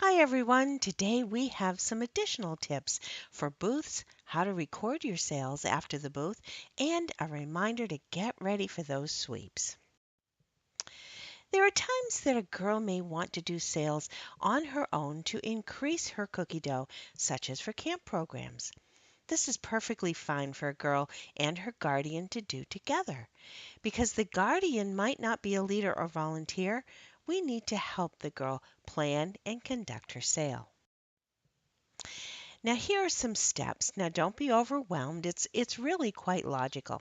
Hi everyone, today we have some additional tips for booths, how to record your sales after the booth, and a reminder to get ready for those sweeps. There are times that a girl may want to do sales on her own to increase her cookie dough, such as for camp programs. This is perfectly fine for a girl and her guardian to do together. Because the guardian might not be a leader or volunteer, we need to help the girl plan and conduct her sale. Now here are some steps. Now don't be overwhelmed. It's really quite logical.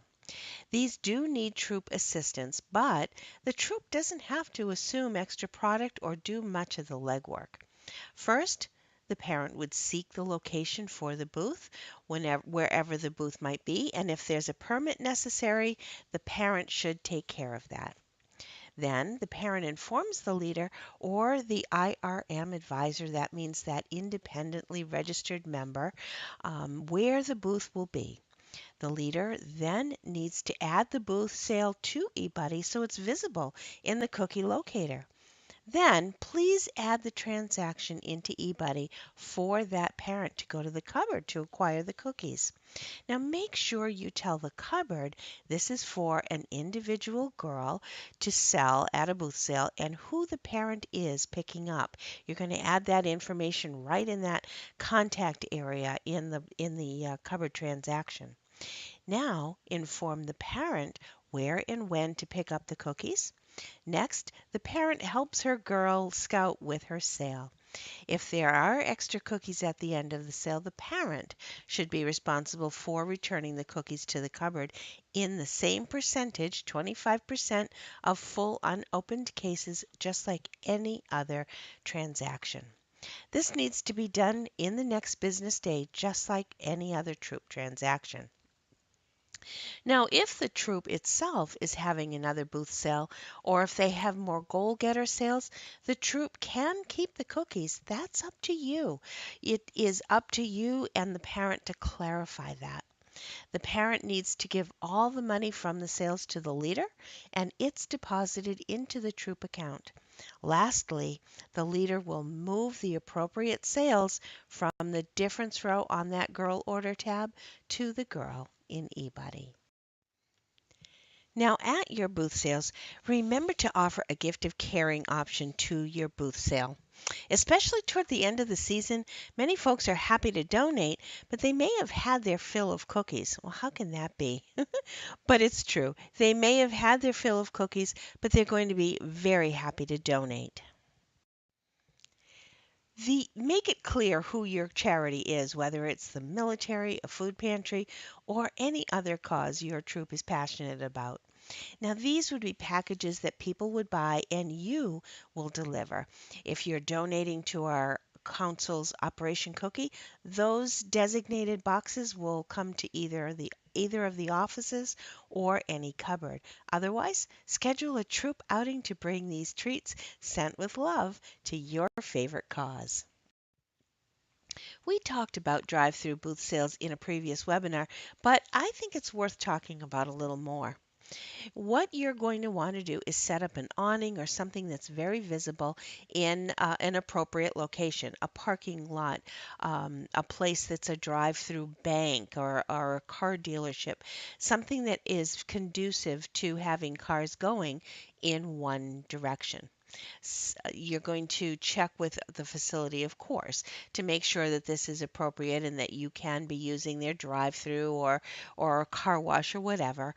These do need troop assistance, but the troop doesn't have to assume extra product or do much of the legwork. First, the parent would seek the location for the booth wherever the booth might be, and if there's a permit necessary, the parent should take care of that. Then the parent informs the leader or the IRM advisor, that means that independently registered member, where the booth will be. The leader then needs to add the booth sale to eBuddy so it's visible in the cookie locator. Then please add the transaction into eBuddy for that parent to go to the cupboard to acquire the cookies. Now make sure you tell the cupboard this is for an individual girl to sell at a booth sale and who the parent is picking up. You're going to add that information right in that contact area in the cupboard transaction. Now inform the parent where and when to pick up the cookies. Next, the parent helps her Girl Scout with her sale. If there are extra cookies at the end of the sale, the parent should be responsible for returning the cookies to the cupboard in the same percentage, 25% of full unopened cases, just like any other transaction. This needs to be done in the next business day, just like any other troop transaction. Now, if the troop itself is having another booth sale, or if they have more goal getter sales, the troop can keep the cookies. That's up to you. It is up to you and the parent to clarify that. The parent needs to give all the money from the sales to the leader, and it's deposited into the troop account. Lastly, the leader will move the appropriate sales from the difference row on that girl order tab to the girl in eBuddy. Now, at your booth sales, remember to offer a gift of caring option to your booth sale. Especially toward the end of the season, many folks are happy to donate, but they may have had their fill of cookies. Well, how can that be? But it's true. They may have had their fill of cookies, but they're going to be very happy to donate. Make it clear who your charity is, whether it's the military, a food pantry, or any other cause your troop is passionate about. Now, these would be packages that people would buy and you will deliver. If you're donating to our council's Operation Cookie, those designated boxes will come to either of the offices or any cupboard. Otherwise, schedule a troop outing to bring these treats sent with love to your favorite cause. We talked about drive-through booth sales in a previous webinar, but I think it's worth talking about a little more. What you're going to want to do is set up an awning or something that's very visible in an appropriate location, a parking lot, a place that's a drive-through bank or a car dealership, something that is conducive to having cars going in one direction. You're going to check with the facility, of course, to make sure that this is appropriate and that you can be using their drive-through or a car wash or whatever.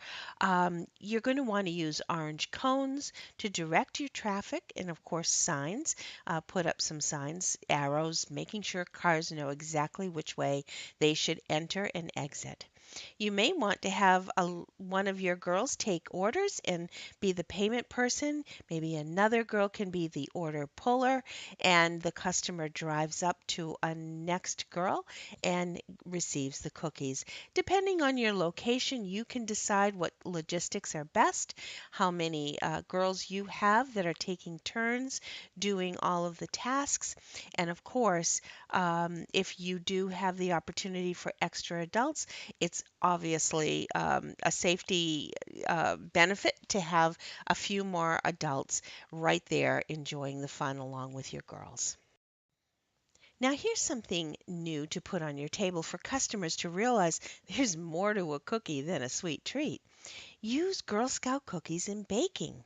You're going to want to use orange cones to direct your traffic, and of course signs. Put up some signs, arrows, making sure cars know exactly which way they should enter and exit. You may want to have one of your girls take orders and be the payment person. Maybe another girl can be the order puller, and the customer drives up to a next girl and receives the cookies. Depending on your location, you can decide what logistics are best, how many girls you have that are taking turns doing all of the tasks. And of course, if you do have the opportunity for extra adults, it's obviously a safety benefit to have a few more adults right there enjoying the fun along with your girls. Now, here's something new to put on your table for customers to realize there's more to a cookie than a sweet treat. Use Girl Scout cookies in baking.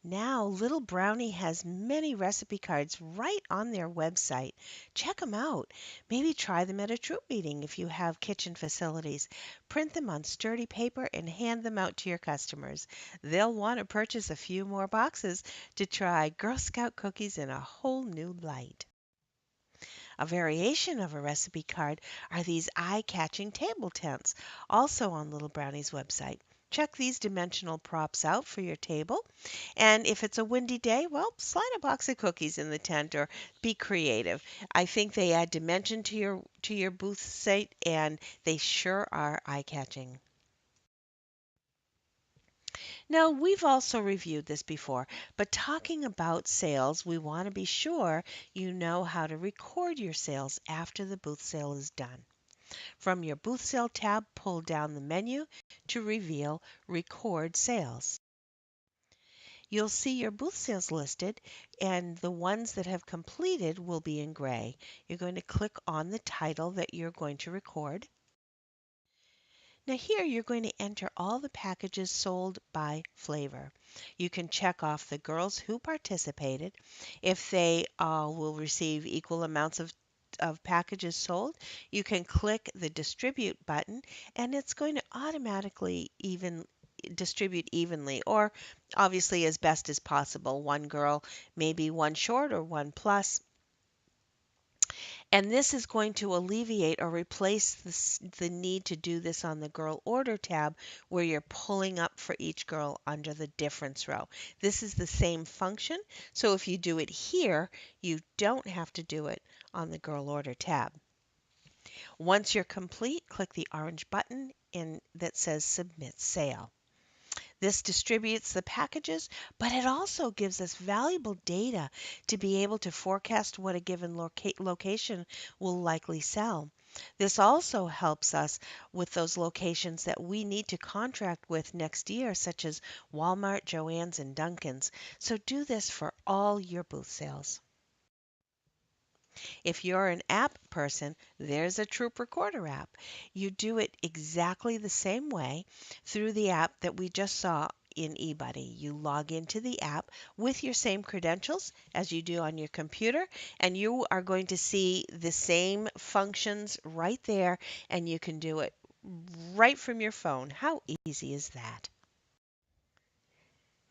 Now, Little Brownie has many recipe cards right on their website. Check them out. Maybe try them at a troop meeting if you have kitchen facilities. Print them on sturdy paper and hand them out to your customers. They'll want to purchase a few more boxes to try Girl Scout cookies in a whole new light. A variation of a recipe card are these eye-catching table tents, also on Little Brownie's website. Check these dimensional props out for your table. And if it's a windy day, well, slide a box of cookies in the tent or be creative. I think they add dimension to your booth site and they sure are eye-catching. Now, we've also reviewed this before, but talking about sales, we want to be sure you know how to record your sales after the booth sale is done. From your booth sale tab, pull down the menu to reveal Record Sales. You'll see your booth sales listed, and the ones that have completed will be in gray. You're going to click on the title that you're going to record. Now here you're going to enter all the packages sold by flavor. You can check off the girls who participated. If they will receive equal amounts of packages sold, you can click the distribute button and it's going to automatically distribute evenly or obviously as best as possible. One girl, maybe one short or one plus. And this is going to alleviate or replace the need to do this on the girl order tab where you're pulling up for each girl under the difference row. This is the same function, so if you do it here, you don't have to do it on the girl order tab. Once you're complete, click the orange button that says Submit Sale. This distributes the packages, but it also gives us valuable data to be able to forecast what a given location will likely sell. This also helps us with those locations that we need to contract with next year, such as Walmart, Joann's, and Dunkin's. So do this for all your booth sales. If you're an app person, there's a Troop Recorder app. You do it exactly the same way through the app that we just saw in eBuddy. You log into the app with your same credentials as you do on your computer, and you are going to see the same functions right there, and you can do it right from your phone. How easy is that?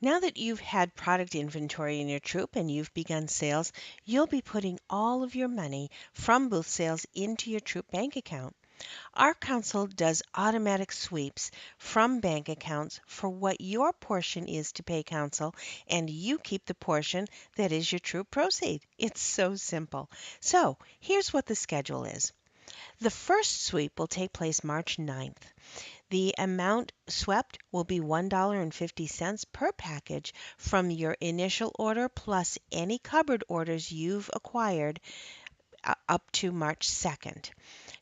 Now that you've had product inventory in your troop and you've begun sales, you'll be putting all of your money from booth sales into your troop bank account. Our council does automatic sweeps from bank accounts for what your portion is to pay council, and you keep the portion that is your troop proceed. It's so simple. So here's what the schedule is. The first sweep will take place March 9th. The amount swept will be $1.50 per package from your initial order plus any cupboard orders you've acquired up to March 2nd.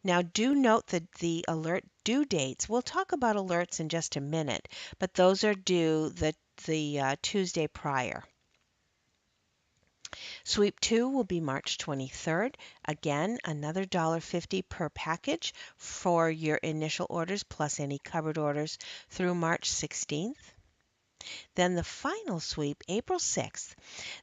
Now, do note that the alert due dates, we'll talk about alerts in just a minute, but those are due the Tuesday prior. Sweep 2 will be March 23rd. Again, another $1.50 per package for your initial orders plus any cupboard orders through March 16th. Then the final sweep, April 6th.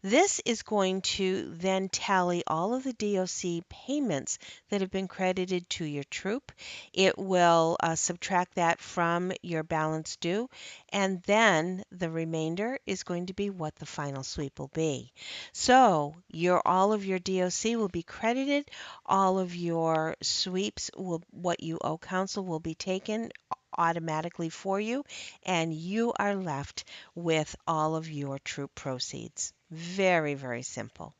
This is going to then tally all of the DOC payments that have been credited to your troop. It will subtract that from your balance due, and then the remainder is going to be what the final sweep will be. So all of your DOC will be credited, all of your sweeps what you owe council will be taken automatically for you, and you are left with all of your troop proceeds. Very, very simple.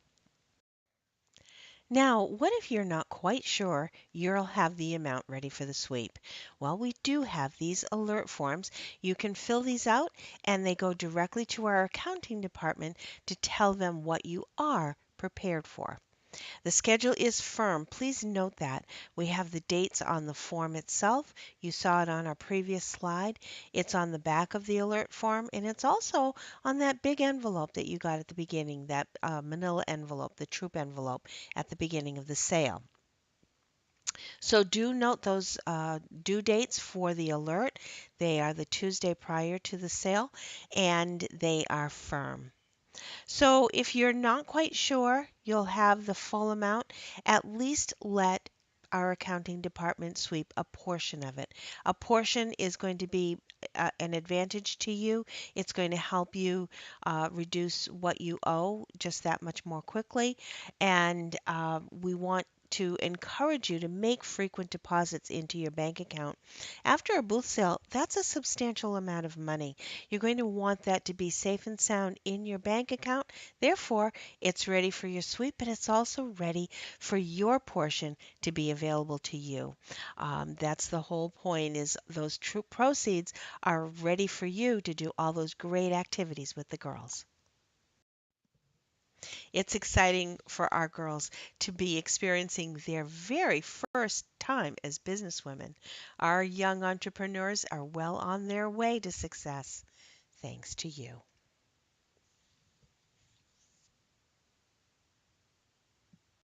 Now, what if you're not quite sure you'll have the amount ready for the sweep? Well, we do have these alert forms. You can fill these out and they go directly to our accounting department to tell them what you are prepared for. The schedule is firm. Please note that. We have the dates on the form itself. You saw it on our previous slide. It's on the back of the alert form, and it's also on that big envelope that you got at the beginning, that manila envelope, the troop envelope at the beginning of the sale. So do note those due dates for the alert. They are the Tuesday prior to the sale, and they are firm. So if you're not quite sure you'll have the full amount, at least let our accounting department sweep a portion of it. A portion is going to be an advantage to you. It's going to help you reduce what you owe just that much more quickly. And we want to encourage you to make frequent deposits into your bank account. After a booth sale, that's a substantial amount of money. You're going to want that to be safe and sound in your bank account. Therefore, it's ready for your sweep, but it's also ready for your portion to be available to you. That's the whole point is those true proceeds are ready for you to do all those great activities with the girls. It's exciting for our girls to be experiencing their very first time as businesswomen. Our young entrepreneurs are well on their way to success, thanks to you.